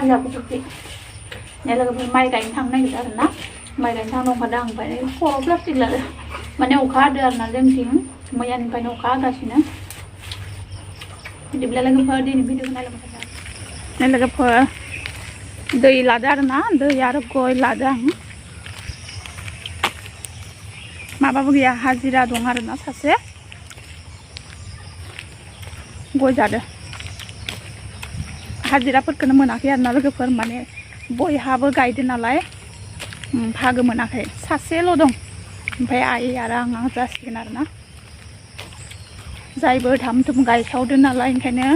जाबो जोबबाय ने लोगोफोर माइ गायनो थांनो नागिरदों आरो ना माइ गायनो थांनो ओंखारदों ओमफ्राय खर'आव प्लास्टिक लादों माने अखा हादों आरो ना जोंथिं मैयानिफ्रायनो अखा हागासिनो बिदिब्ला लोगोफोर दिनै भिडिअखौ नायलांबाय थादों लोगोफोर दै लादों आरो ना दै आरो गय लादों आं माबाबो गैया हाजिरा दं आरो ना सासे गय जादों हाजिराफोरखौनो मोनाखै आरो ना लोगोफोर माने बयहाबो गायदों नालाय भागो मोनाखै सासेल' दं ओमफ्राय आइ आरो आं जासिगोन आरो ना जायबो थाम थुम गायसावदों नालाय ओंखायनो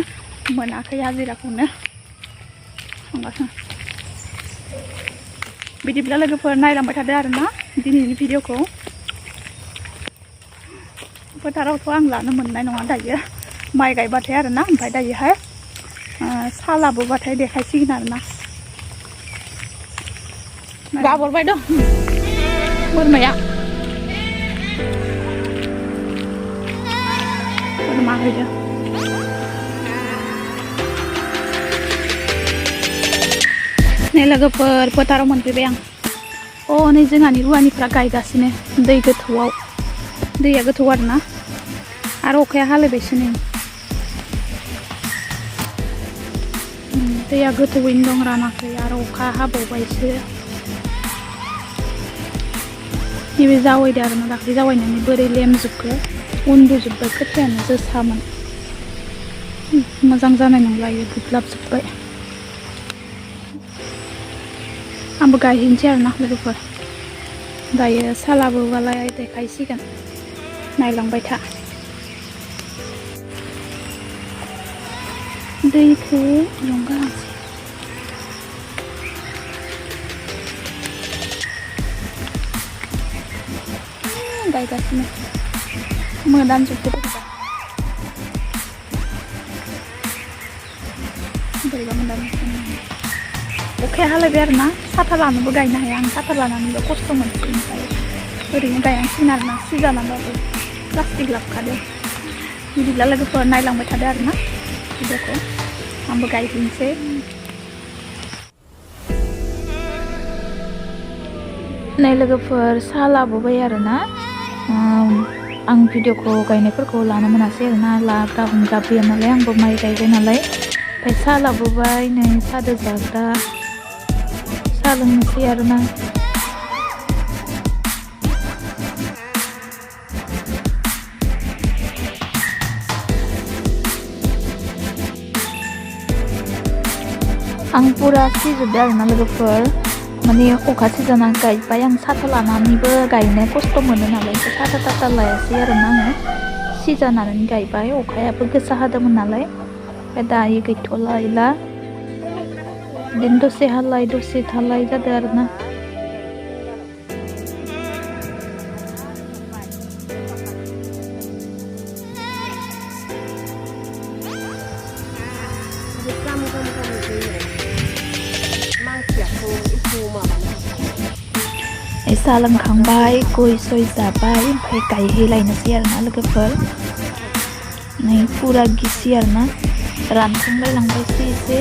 मोनाखै हाजिराखौनो थांगासिनो बिदिब्ला लोगोफोर नायलांबाय थादों आरो ना दिनैनि भिडिअखौ फोथारावथ' आं लानो मोननाय नङा दायो माइ गायबाथाय आरो ना ओमफ्राय दायोहाय सा लाबोबाथाय देखायसिगोन आरो ना गाबरबाय दं बोरमाया बोरमा हैदों नै लोगोफोर फोथाराव मोनफैबाय आं नै जोंहानि रुवानिफ्रा गायगासिनो दै गोथौआव दैया गोथौ आरो ना आरो अखाया हालायबायसो नै दैया गोथौयैनो दं रानाखै आरो अखा हाबावबायसो नैबे जावैदो आरो ना दाख्लै जावैनानै बोरै लेमजोबखो उन्दुजोब्बाय खोथियानो जोसामोन मोजां जानाय नंला इयो गुदलाबजोब्बाय आंबो गायहैनोसै आरो ना लोगोफोर दायो सालाबोबालाय देखायसिगोन नायलांबाय था दैखौ लंगालांसै गायगासिनो मोदानजोबदो बोरैबा मोदानजोबदों अखाया हालायबाय आरो ना साथा लानोबो गायनो हाया आं साथा लानानैबो खस्थ' मोनसै ओमफ्राय ओरैनो गायनांसिगोन आरो ना सिजानाबाबो प्लास्टिक लाबोखादों बिदिब्ला लोगोफोर नायलांबाय थादों आरो ना भिडिअखौ आंबो गायहैनोसै नै लोगोफोर साहा लाबोबाय आरो ना आं भिडिअखौ गायनायफोरखौ लानो मोनासै आरो ना लाग्रा हमग्रा गैया नालाय आंबो माइ गायबाय नालाय ओमफ्राय साहा लाबोबाय नै सादो जाग्रा साहा लोंनोसै आरो ना आं पुरा सिजोबबाय आरो ना लोगोफोर माने अखा सिजानानै गायबाय आं साथा लानानैबो गायनो खस्थ' मोनो नालाय साथा थाथा लायासै आरो ना आङो सिजानानै गायबाय अखायाबो गोसा हादोंमोन नालाय ओमफ्राय दायो गैथ'ला बिदिनो दसे हालाय दसे थालाय जादों आरो ना साहा लोंखांबाय गय सय जाबाय ओमफ्राय गायहैलायनोसै आरो ना लोगोफोर नै फुरा गिसि आरो ना रानखांलायलांबायसो एसे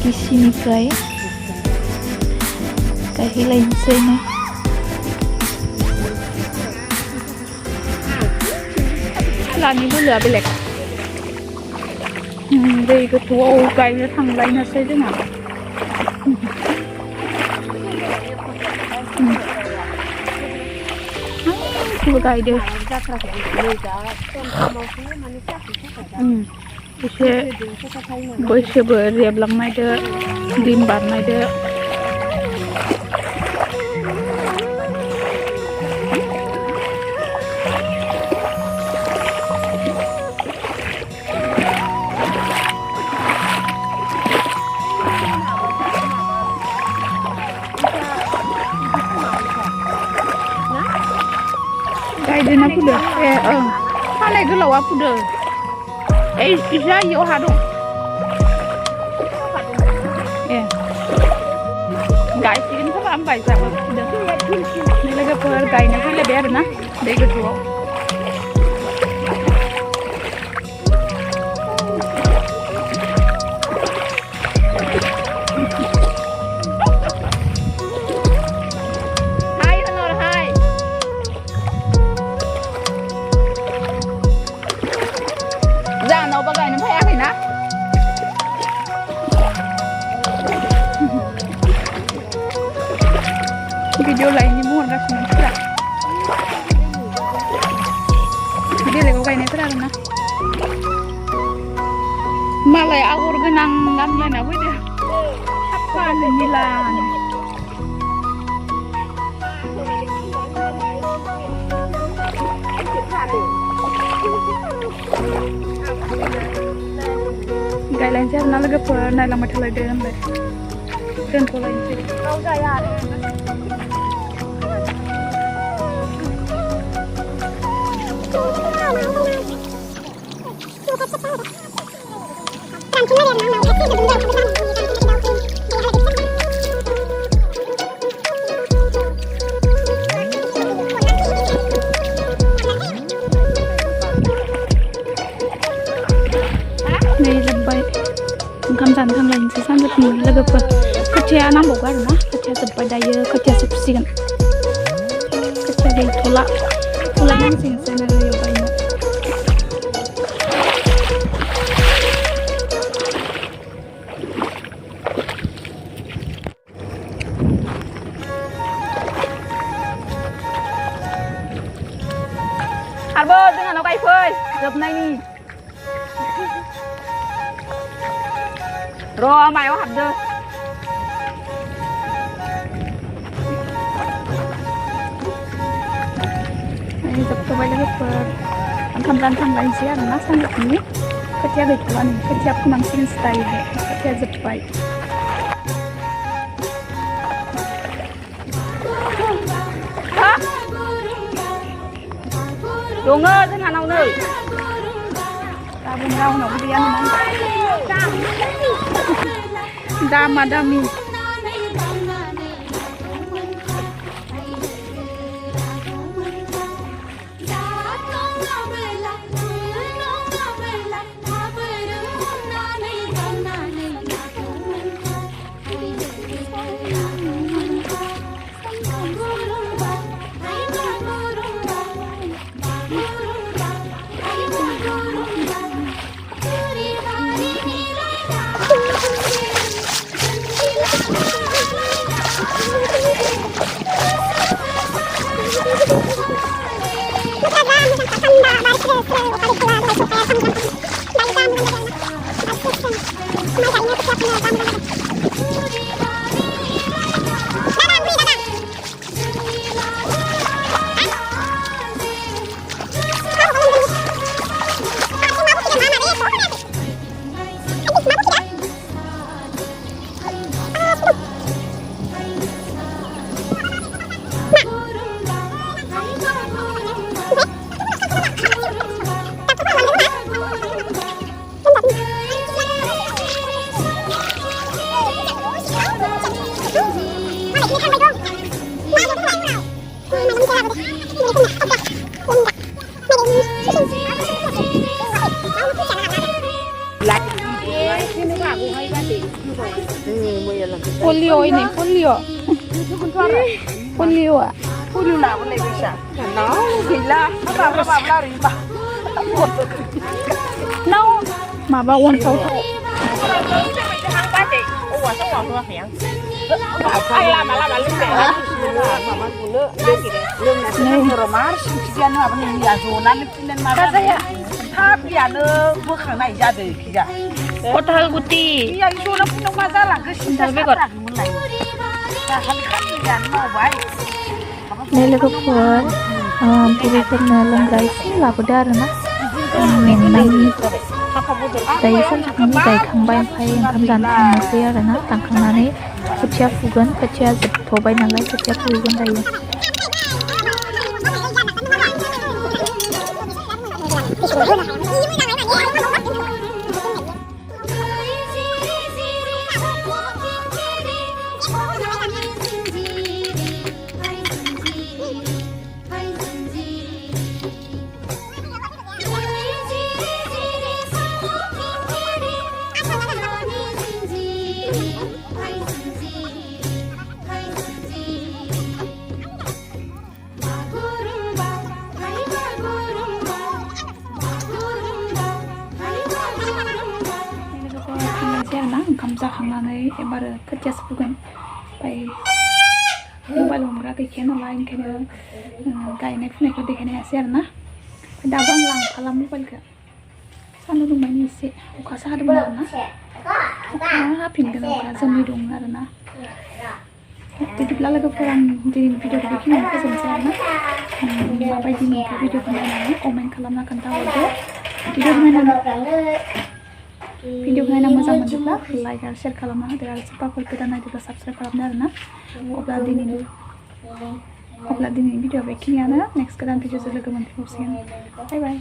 गिसिनिफ्राय गायहैलायनोसै नै लानि बोलोआ बेलेग दै गोथौआव गायनो थांलायनोसै जोंहा गायदो एसे बैसोबो रेबलांनायदो दिन बारनायदो गायदोना फुदो खानाय गोलावा फुदो इजा इयाव हा दं गायसिगोन खोमा होमबा इजाबो फुदो लोगोफोर गायनो फैलायबाय आरो ना दै गोथौआव Video lainnya mau nggak sih nanti? Video lego kayak ini terang nah. Malah ya aku genang gamlan apa dia? Apa nyilan? Gaya lancar nala ke pernah lama terlalu dalam deh. Dan pola ini. Kau gaya. Này là vậy, cam sản tham lành sẽ sang được nhiều là được rồi. Cái chia năm bộ cái đó, cái chia tập bài đại cái chia sụp xịn, cái chia đi thua lạ năm xịn sẽ là nhiều bài nữa. Arbor dengan nó cây phơi, gặp này đi. Rồi mày có hạt chưa? Ini sebetulnya banyak kamran kamran sih, ada nasi yang ini. Kerja betulan, kerja aku nangsin style, kerja zepai. Hah? Dongo, jangan nau nih. Tabung rau nau dia nih. Dama dami. Polio ini, polio. Polio à? Polio nào cũng này bisa. Nó gila. Apa lari bah. No, mà bao quanh sâu thổ. Ai làm lên bể. Lưng romar, dia nu apa ni ya zona ni pinen mana. Tapi ya nu bukan naik jadi kita. Kotal guti. Iya itu nak punya masalah ke sini. Đây là góc vườn, bụi phân lồng gáy xí là bụi đa rồi nè. Mình này đây sẵn sàng như đây khang bay phay khang dàn khang mà xe rồi nè, tăng khang này, cái chia phụ gần, cái chia dập thổ bay nè lấy cái chia phụ gần đây. ओंखाम जाखांनानै एबार खोथियासो फुगोन ओमफ्राय mobile हमग्रा गैखाया नालाय ओंखायनो गायनाय फुनायखौ देखायनो हायासै आरोना दाबो आं लांफाला मबाइलखौ सान्दुं दुंनायनि एसे अखासो हादोंमोन आरोना अखा हाफिनगोन अखा जोमै दं आरोना बिदिब्ला लोगोफोर आं दिनैनि भिडिअखौ बेखिनियावनो फोजोबनोसै आरोना माबायदि मोनखो भिडिअखौ नायनानै कमेन्ट खालामना खोन्थाहरदो भिडिअखौ नायना मोजां मोनोब्ला लाइक आरो शेयार खालामना होदो आरो सोरबाफोर गोदान नायदोब्ला साबस्क्राइब खालामदो आरोना अब्ला दिनैनि भिडिअआ बेखिनियानो नेक्स्ट गोदान भिडिअजों लोगो मोनफिनबावसिगोन बाय बाय